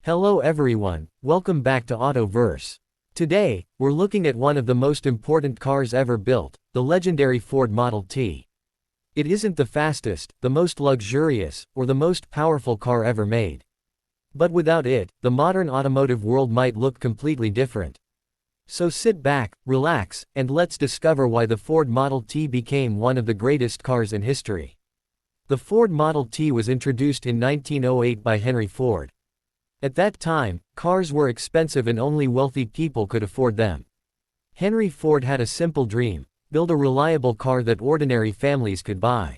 Hello everyone, welcome back to Autoverse. Today, we're looking at one of the most important cars ever built, the legendary Ford Model T. It isn't the fastest, the most luxurious, or the most powerful car ever made. But without it, the modern automotive world might look completely different. So sit back, relax, and let's discover why the Ford Model T became one of the greatest cars in history. The Ford Model T was introduced in 1908 by Henry Ford. At that time, cars were expensive and only wealthy people could afford them. Henry Ford had a simple dream: build a reliable car that ordinary families could buy.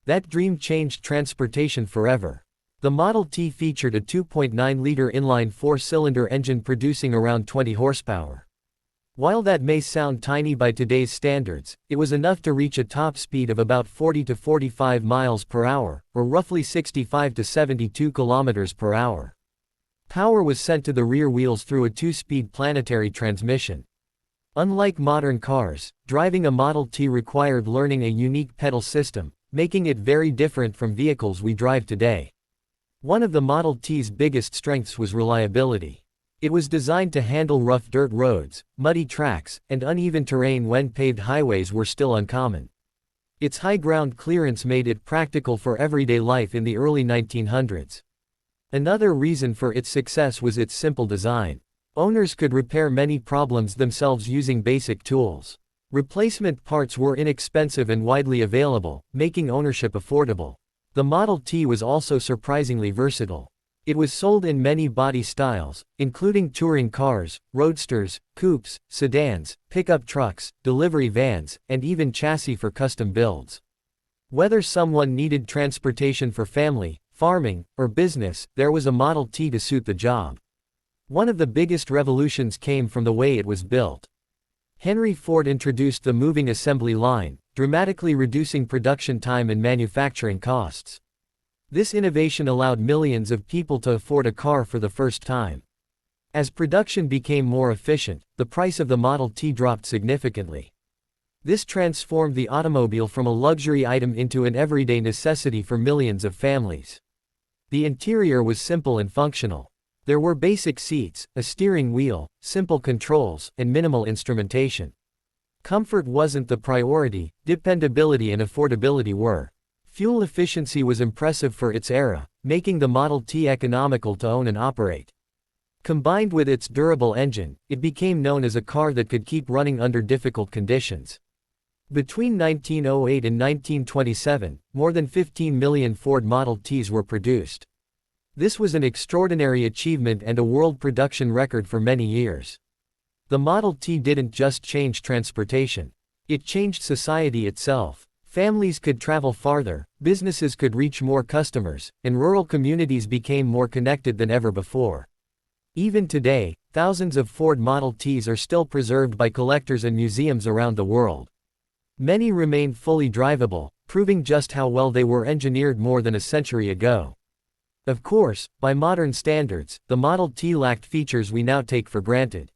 That dream changed transportation forever. The Model T featured a 2.9-liter inline four-cylinder engine producing around 20 horsepower. While that may sound tiny by today's standards, it was enough to reach a top speed of about 40 to 45 miles per hour, or roughly 65 to 72 kilometers per hour. Power was sent to the rear wheels through a two-speed planetary transmission. Unlike modern cars, driving a Model T required learning a unique pedal system, making it very different from vehicles we drive today. One of the Model T's biggest strengths was reliability. It was designed to handle rough dirt roads, muddy tracks, and uneven terrain when paved highways were still uncommon. Its high ground clearance made it practical for everyday life in the early 1900s. Another reason for its success was its simple design. Owners could repair many problems themselves using basic tools. Replacement parts were inexpensive and widely available, making ownership affordable. The Model T was also surprisingly versatile. It was sold in many body styles, including touring cars, roadsters, coupes, sedans, pickup trucks, delivery vans, and even chassis for custom builds. Whether someone needed transportation for family, farming, or business, there was a Model T to suit the job. One of the biggest revolutions came from the way it was built. Henry Ford introduced the moving assembly line, dramatically reducing production time and manufacturing costs. This innovation allowed millions of people to afford a car for the first time. As production became more efficient, the price of the Model T dropped significantly. This transformed the automobile from a luxury item into an everyday necessity for millions of families. The interior was simple and functional. There were basic seats, a steering wheel, simple controls, and minimal instrumentation. Comfort wasn't the priority, dependability and affordability were. Fuel efficiency was impressive for its era, making the Model T economical to own and operate. Combined with its durable engine, it became known as a car that could keep running under difficult conditions. Between 1908 and 1927, more than 15 million Ford Model Ts were produced. This was an extraordinary achievement and a world production record for many years. The Model T didn't just change transportation. It changed society itself. Families could travel farther, businesses could reach more customers, and rural communities became more connected than ever before. Even today, thousands of Ford Model Ts are still preserved by collectors and museums around the world. Many remain fully drivable, proving just how well they were engineered more than a century ago. Of course, by modern standards, the Model T lacked features we now take for granted.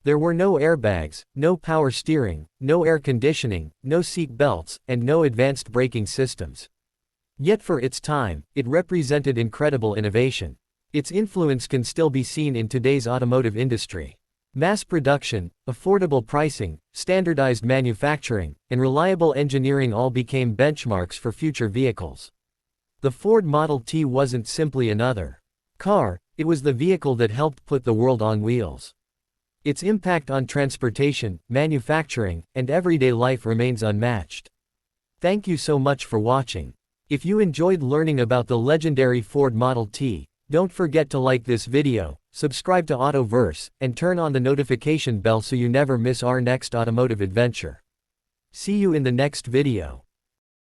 There were no airbags, no power steering, no air conditioning, no seat belts, and no advanced braking systems. Yet for its time, it represented incredible innovation. Its influence can still be seen in today's automotive industry. Mass production, affordable pricing, standardized manufacturing, and reliable engineering all became benchmarks for future vehicles. The Ford Model T wasn't simply another car, it was the vehicle that helped put the world on wheels. Its impact on transportation, manufacturing, and everyday life remains unmatched. Thank you so much for watching. If you enjoyed learning about the legendary Ford Model T, don't forget to like this video, subscribe to Autoverse, and turn on the notification bell so you never miss our next automotive adventure. See you in the next video.